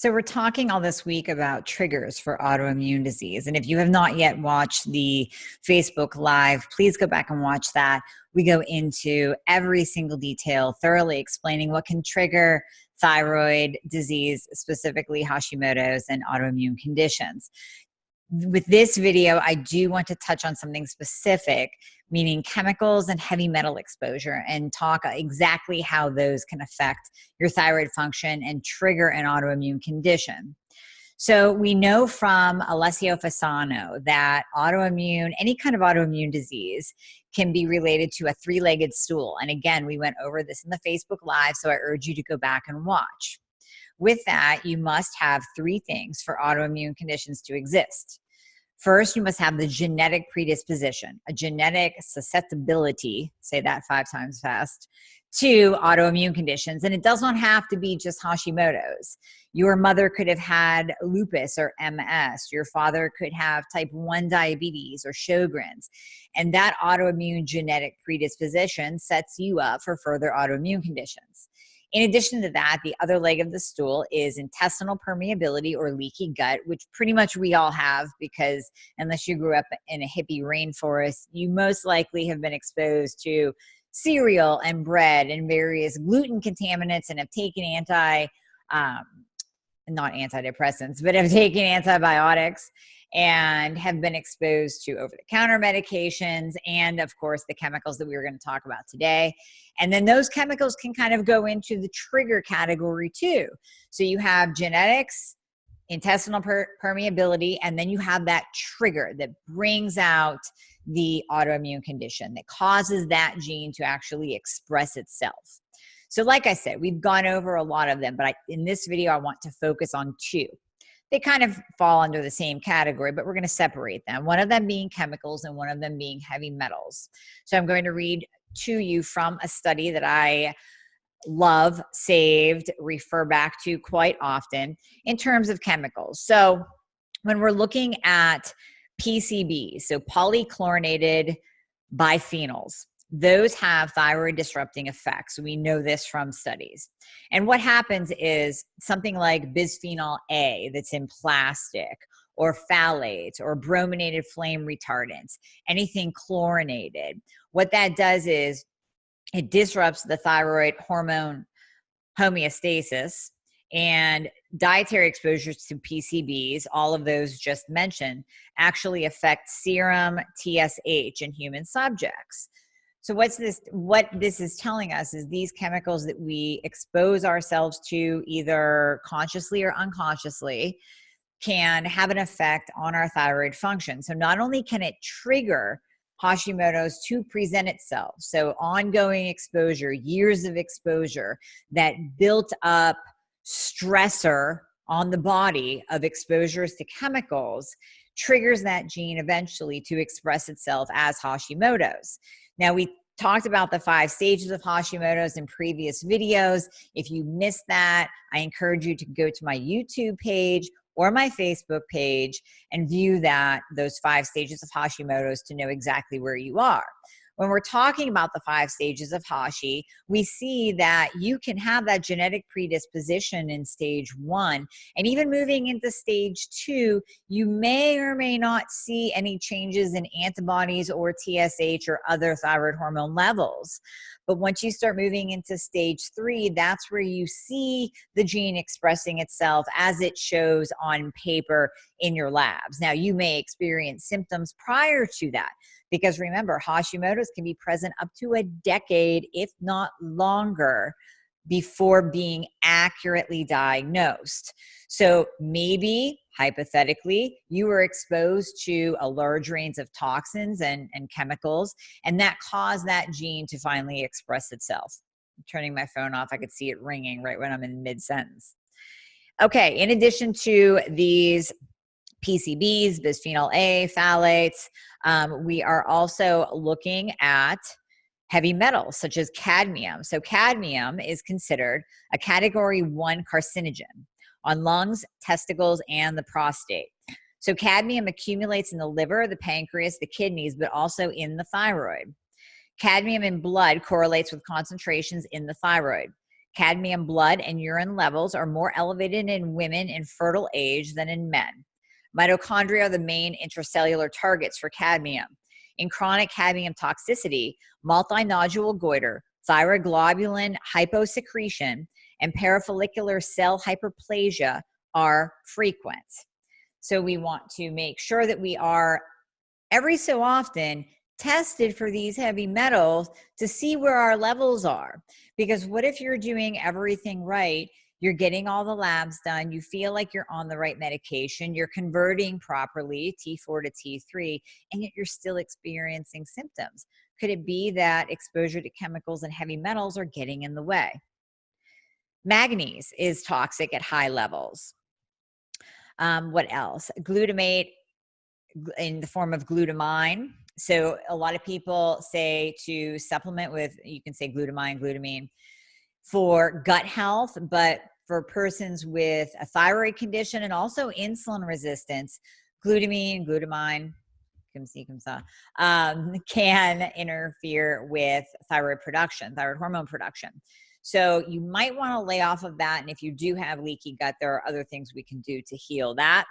So we're talking all this week about triggers for autoimmune disease. And if you have not yet watched the Facebook Live, please go back and watch that. We go into every single detail, thoroughly explaining what can trigger thyroid disease, specifically Hashimoto's and autoimmune conditions. With this video, I do want to touch on something specific, meaning chemicals and heavy metal exposure, and talk exactly how those can affect your thyroid function and trigger an autoimmune condition. So we know from Alessio Fasano that any kind of autoimmune disease can be related to a three-legged stool. And again, we went over this in the Facebook Live, so I urge you to go back and watch. With that, you must have three things for autoimmune conditions to exist. First, you must have the genetic predisposition, a genetic susceptibility, say that 5 times fast, to autoimmune conditions. And it does not have to be just Hashimoto's. Your mother could have had lupus or MS. Your father could have type 1 diabetes or Sjogren's. And that autoimmune genetic predisposition sets you up for further autoimmune conditions. In addition to that, the other leg of the stool is intestinal permeability or leaky gut, which pretty much we all have, because unless you grew up in a hippie rainforest, you most likely have been exposed to cereal and bread and various gluten contaminants and have taken not antidepressants, but have taken antibiotics and have been exposed to over-the-counter medications and, of course, the chemicals that we were going to talk about today. And then those chemicals can kind of go into the trigger category too. So you have genetics, intestinal permeability, and then you have that trigger that brings out the autoimmune condition that causes that gene to actually express itself. So like I said, we've gone over a lot of them, but in this video, I want to focus on 2. They kind of fall under the same category, but we're going to separate them. One of them being chemicals and one of them being heavy metals. So I'm going to read to you from a study that I love, saved, refer back to quite often in terms of chemicals. So when we're looking at PCBs, so polychlorinated biphenyls, those have thyroid disrupting effects. We know this from studies. And what happens is something like bisphenol A that's in plastic, or phthalates, or brominated flame retardants, anything chlorinated. What that does is it disrupts the thyroid hormone homeostasis, and dietary exposures to PCBs, all of those just mentioned, actually affect serum TSH in human subjects. So what this is telling us is these chemicals that we expose ourselves to either consciously or unconsciously can have an effect on our thyroid function. So not only can it trigger Hashimoto's to present itself, so ongoing exposure, years of exposure, that built up stressor on the body of exposures to chemicals triggers that gene eventually to express itself as Hashimoto's. Now, we talked about the 5 stages of Hashimoto's in previous videos. If you missed that, I encourage you to go to my YouTube page or my Facebook page and view those 5 stages of Hashimoto's to know exactly where you are. When we're talking about the 5 stages of Hashi, we see that you can have that genetic predisposition in stage 1, and even moving into stage 2, you may or may not see any changes in antibodies or TSH or other thyroid hormone levels. But once you start moving into stage 3, that's where you see the gene expressing itself as it shows on paper in your labs. Now, you may experience symptoms prior to that, because remember, Hashimoto's can be present up to a decade, if not longer, before being accurately diagnosed. So maybe, hypothetically, you were exposed to a large range of toxins and chemicals, and that caused that gene to finally express itself. I'm turning my phone off. I could see it ringing right when I'm in mid-sentence. Okay, in addition to these PCBs, bisphenol A, phthalates, we are also looking at heavy metals such as cadmium. So cadmium is considered a category 1 carcinogen on lungs, testicles, and the prostate. So cadmium accumulates in the liver, the pancreas, the kidneys, but also in the thyroid. Cadmium in blood correlates with concentrations in the thyroid. Cadmium blood and urine levels are more elevated in women in fertile age than in men. Mitochondria are the main intracellular targets for cadmium. In chronic cadmium toxicity, multinodule goiter, thyroid globulin hyposecretion, and parafollicular cell hyperplasia are frequent. So we want to make sure that we are every so often tested for these heavy metals to see where our levels are. Because what if you're doing everything right? You're getting all the labs done. You feel like you're on the right medication. You're converting properly, T4 to T3, and yet you're still experiencing symptoms. Could it be that exposure to chemicals and heavy metals are getting in the way? Manganese is toxic at high levels. What else? Glutamate in the form of glutamine. So a lot of people say to supplement with, you can say glutamine, glutamine for gut health, but for persons with a thyroid condition and also insulin resistance, glutamine, can interfere with thyroid production, thyroid hormone production. So you might want to lay off of that. And if you do have leaky gut, there are other things we can do to heal that.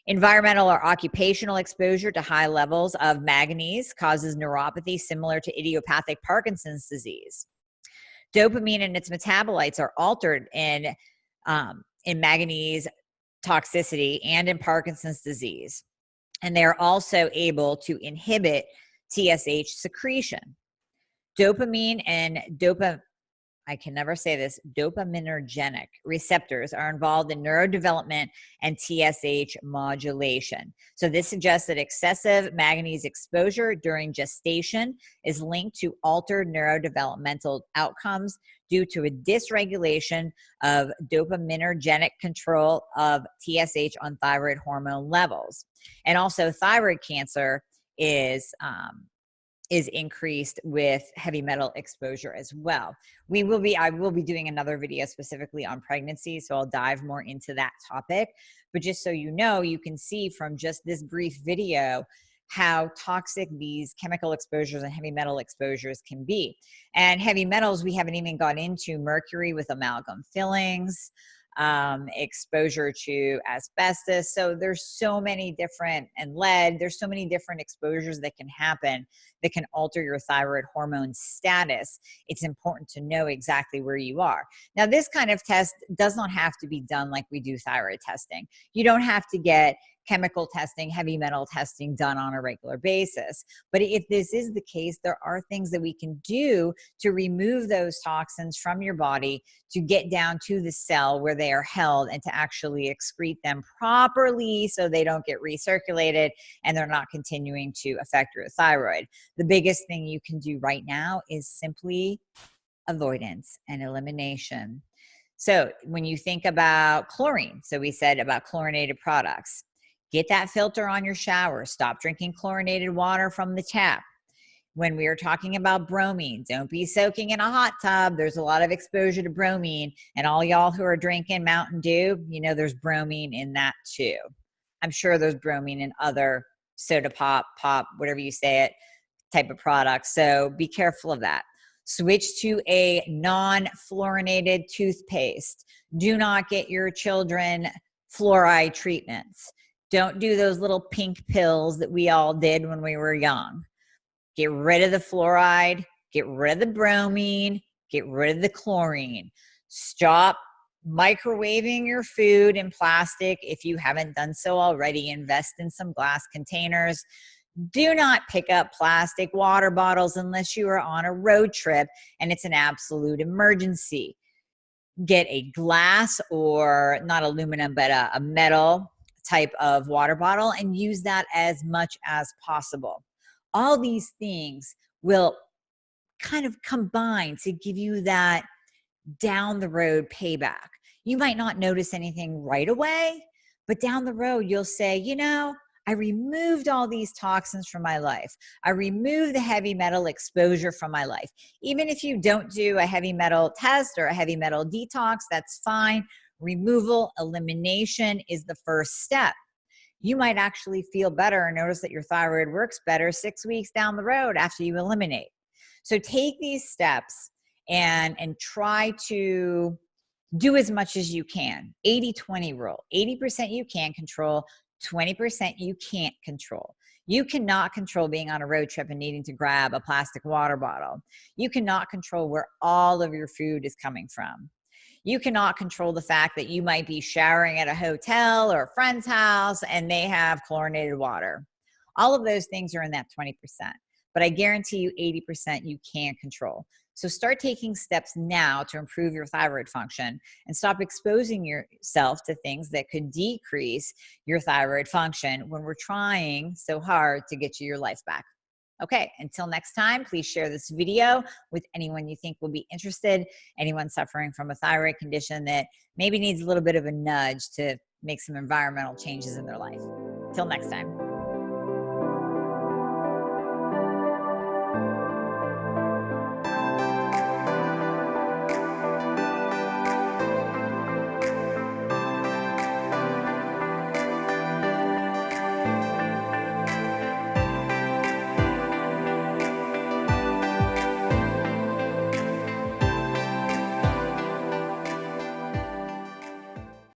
Environmental or occupational exposure to high levels of manganese causes neuropathy similar to idiopathic Parkinson's disease. Dopamine and its metabolites are altered in manganese toxicity and in Parkinson's disease. And they are also able to inhibit TSH secretion. Dopamine and dopaminergic receptors are involved in neurodevelopment and TSH modulation. So this suggests that excessive manganese exposure during gestation is linked to altered neurodevelopmental outcomes due to a dysregulation of dopaminergic control of TSH on thyroid hormone levels. And also thyroid cancer is increased with heavy metal exposure as well. I will be doing another video specifically on pregnancy, so I'll dive more into that topic. But just so you know, you can see from just this brief video how toxic these chemical exposures and heavy metal exposures can be. And heavy metals, we haven't even got into mercury with amalgam fillings, exposure to asbestos. So there's so many different, and lead, there's so many different exposures that can happen that can alter your thyroid hormone status. It's important to know exactly where you are. Now, this kind of test does not have to be done like we do thyroid testing. You don't have to get chemical testing, heavy metal testing done on a regular basis. But if this is the case, there are things that we can do to remove those toxins from your body to get down to the cell where they are held and to actually excrete them properly so they don't get recirculated and they're not continuing to affect your thyroid. The biggest thing you can do right now is simply avoidance and elimination. So when you think about chlorine, so we said about chlorinated products, get that filter on your shower. Stop drinking chlorinated water from the tap. When we are talking about bromine, don't be soaking in a hot tub. There's a lot of exposure to bromine. And all y'all who are drinking Mountain Dew, you know there's bromine in that too. I'm sure there's bromine in other soda pop, whatever you say it, type of products. So be careful of that. Switch to a non-fluorinated toothpaste. Do not get your children fluoride treatments. Don't do those little pink pills that we all did when we were young. Get rid of the fluoride, get rid of the bromine, get rid of the chlorine. Stop microwaving your food in plastic. If you haven't done so already, invest in some glass containers. Do not pick up plastic water bottles unless you are on a road trip and it's an absolute emergency. Get a glass, or not aluminum, but a metal type of water bottle, and use that as much as possible. All these things will kind of combine to give you that down the road payback. You might not notice anything right away, but down the road, you'll say, you know, I removed all these toxins from my life. I removed the heavy metal exposure from my life. Even if you don't do a heavy metal test or a heavy metal detox, that's fine. Removal, elimination is the first step. You might actually feel better and notice that your thyroid works better 6 weeks down the road after you eliminate. So take these steps and try to do as much as you can. 80-20 rule. 80% you can control, 20% you can't control. You cannot control being on a road trip and needing to grab a plastic water bottle. You cannot control where all of your food is coming from. You cannot control the fact that you might be showering at a hotel or a friend's house and they have chlorinated water. All of those things are in that 20%, but I guarantee you 80% you can control. So start taking steps now to improve your thyroid function and stop exposing yourself to things that could decrease your thyroid function when we're trying so hard to get you your life back. Okay, until next time, please share this video with anyone you think will be interested, anyone suffering from a thyroid condition that maybe needs a little bit of a nudge to make some environmental changes in their life. Till next time.